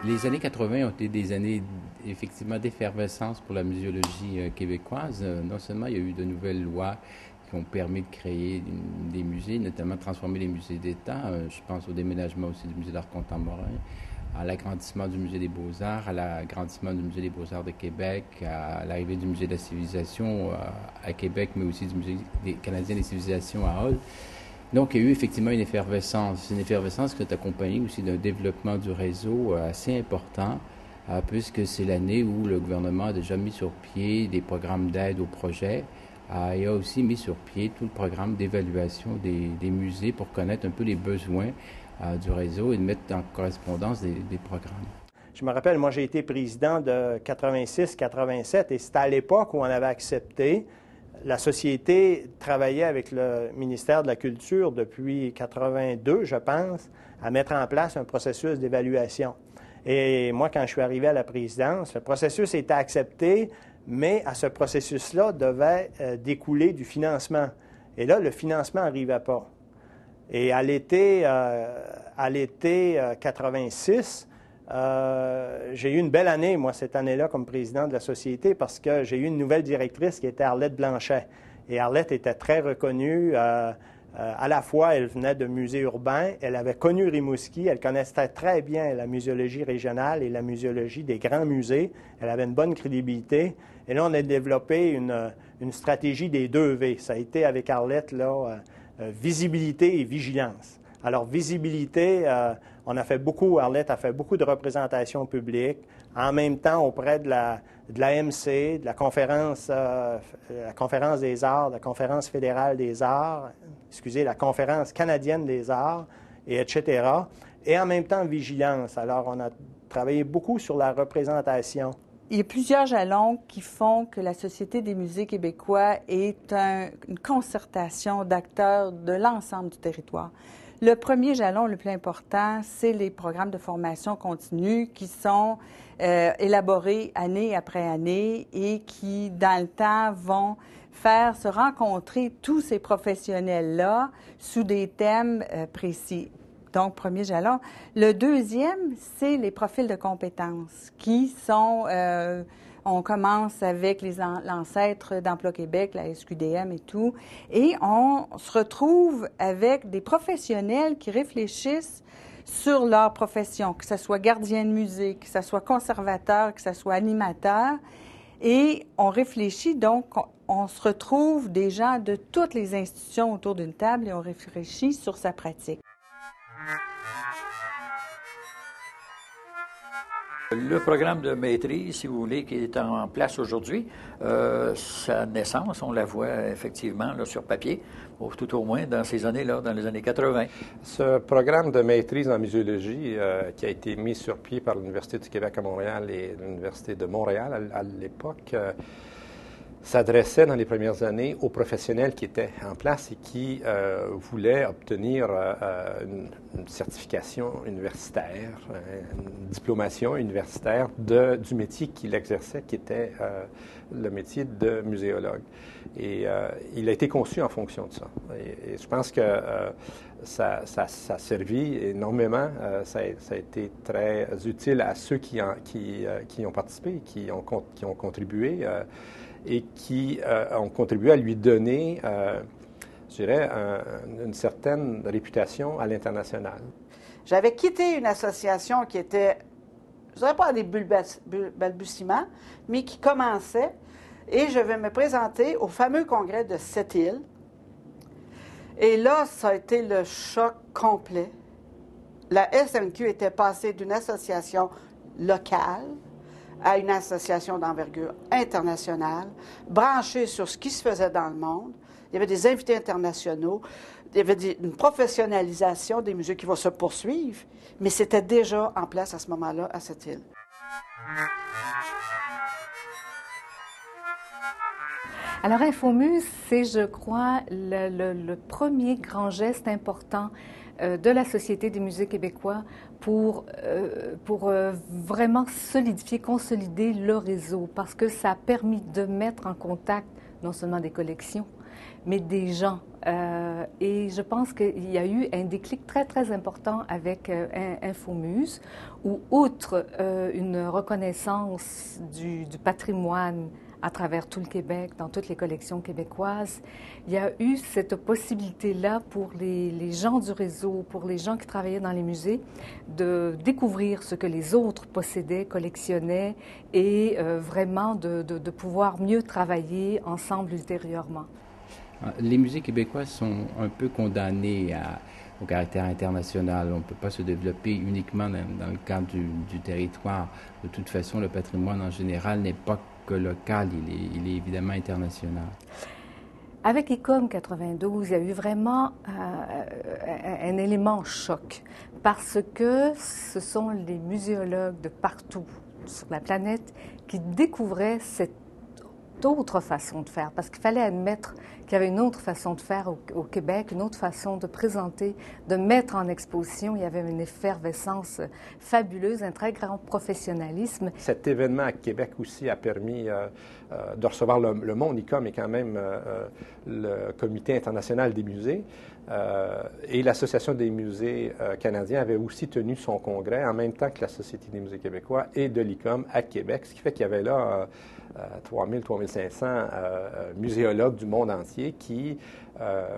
Les années 80 ont été des années effectivement d'effervescence pour la muséologie québécoise. Non seulement il y a eu de nouvelles lois qui ont permis de créer des musées, notamment transformer les musées d'État. Je pense au déménagement aussi du musée d'art contemporain, à l'agrandissement du musée des Beaux-Arts, à l'agrandissement du musée des Beaux-Arts de Québec, à l'arrivée du musée de la civilisation à Québec, mais aussi du musée des Canadiens des civilisations à Hull. Donc, il y a eu effectivement une effervescence qui est accompagnée aussi d'un développement du réseau assez important, puisque c'est l'année où le gouvernement a déjà mis sur pied des programmes d'aide aux projets et a aussi mis sur pied tout le programme d'évaluation des musées pour connaître un peu les besoins du réseau et de mettre en correspondance des programmes. Je me rappelle, moi j'ai été président de 86-87 et c'était à l'époque où on avait accepté. La Société travaillait avec le ministère de la Culture depuis 82, je pense, à mettre en place un processus d'évaluation. Et moi, quand je suis arrivé à la présidence, le processus était accepté, mais à ce processus-là devait découler du financement. Et là, le financement n'arrivait pas. Et à l'été 86, j'ai eu une belle année, moi, cette année-là, comme président de la Société, parce que j'ai eu une nouvelle directrice qui était Arlette Blanchet. Et Arlette était très reconnue. À la fois, elle venait de musées urbains, elle avait connu Rimouski, elle connaissait très bien la muséologie régionale et la muséologie des grands musées. Elle avait une bonne crédibilité. Et là, on a développé une stratégie des 2 V. Ça a été avec Arlette, là, visibilité et vigilance. Alors, visibilité, on a fait beaucoup, Arlette a fait beaucoup de représentations publiques, en même temps auprès de l'AMC, de la conférence des arts, de la conférence fédérale des arts, la conférence canadienne des arts, et etc. Et en même temps, vigilance. Alors, on a travaillé beaucoup sur la représentation. Il y a plusieurs jalons qui font que la Société des musées québécois est une concertation d'acteurs de l'ensemble du territoire. Le premier jalon le plus important, c'est les programmes de formation continue qui sont élaborés année après année et qui, dans le temps, vont faire se rencontrer tous ces professionnels-là sous des thèmes précis. Donc, premier jalon. Le deuxième, c'est les profils de compétences qui sont... on commence avec l'ancêtre d'Emploi Québec, la SQDM et tout, et on se retrouve avec des professionnels qui réfléchissent sur leur profession, que ce soit gardien de musée, que ce soit conservateur, que ce soit animateur, et on réfléchit donc, on se retrouve des gens de toutes les institutions autour d'une table et on réfléchit sur sa pratique. Le programme de maîtrise, si vous voulez, qui est en place aujourd'hui, sa naissance, on la voit effectivement là, sur papier, tout au moins dans ces années-là, dans les années 80. Ce programme de maîtrise en muséologie qui a été mis sur pied par l'Université du Québec à Montréal et l'Université de Montréal à l'époque, s'adressait dans les premières années aux professionnels qui étaient en place et qui voulaient obtenir une certification universitaire, une diplomation universitaire du métier qu'il exerçait, qui était le métier de muséologue. Et il a été conçu en fonction de ça. Et je pense que ça a servi énormément. Ça a été très utile à ceux qui ont participé, qui ont contribué. Et qui ont contribué à lui donner, je dirais, une certaine réputation à l'international. J'avais quitté une association qui était, je ne dirais pas à des balbutiements, mais qui commençait, et je vais me présenter au fameux congrès de Sept-Îles. Et là, ça a été le choc complet. La SMQ était passée d'une association locale à une association d'envergure internationale, branchée sur ce qui se faisait dans le monde. Il y avait des invités internationaux, il y avait une professionnalisation des musées qui va se poursuivre, mais c'était déjà en place à ce moment-là à Sept-Îles. Alors, Infomuse, c'est, je crois, le premier grand geste important de la Société des musées québécois pour vraiment solidifier, consolider le réseau, parce que ça a permis de mettre en contact non seulement des collections, mais des gens. Et je pense qu'il y a eu un déclic très, très important avec Infomuse, où, outre une reconnaissance du patrimoine à travers tout le Québec, dans toutes les collections québécoises, il y a eu cette possibilité-là pour les gens du réseau, pour les gens qui travaillaient dans les musées, de découvrir ce que les autres possédaient, collectionnaient, et vraiment de pouvoir mieux travailler ensemble ultérieurement. Les musées québécois sont un peu condamnés au caractère international. On ne peut pas se développer uniquement dans le cadre du territoire. De toute façon, le patrimoine en général n'est pas que local, il est évidemment international. Avec ICOM 92, il y a eu vraiment un élément choc parce que ce sont les muséologues de partout sur la planète qui découvraient cette autre façon de faire, parce qu'il fallait admettre qu'il y avait une autre façon de faire au Québec, une autre façon de présenter, de mettre en exposition. Il y avait une effervescence fabuleuse, un très grand professionnalisme. Cet événement à Québec aussi a permis de recevoir le monde. ICOM est quand même le Comité international des musées. Et l'Association des musées canadiens avait aussi tenu son congrès en même temps que la Société des musées québécois et de l'ICOM à Québec, ce qui fait qu'il y avait là 3500 muséologues du monde entier qui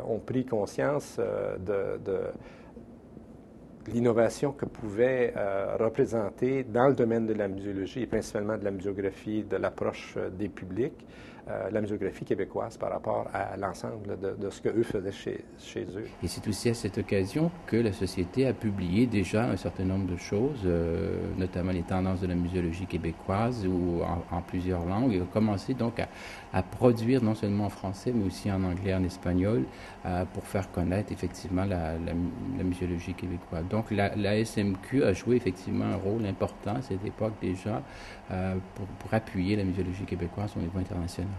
ont pris conscience de l'innovation que pouvait représenter dans le domaine de la muséologie et principalement de la muséographie, de l'approche des publics, la muséographie québécoise par rapport à l'ensemble de ce qu'eux faisaient chez eux. Et c'est aussi à cette occasion que la Société a publié déjà un certain nombre de choses, notamment les tendances de la muséologie québécoise ou en plusieurs langues, et a commencé donc à produire non seulement en français, mais aussi en anglais, en espagnol, pour faire connaître effectivement la muséologie québécoise. Donc la SMQ a joué effectivement un rôle important à cette époque déjà pour appuyer la muséologie québécoise au niveau international.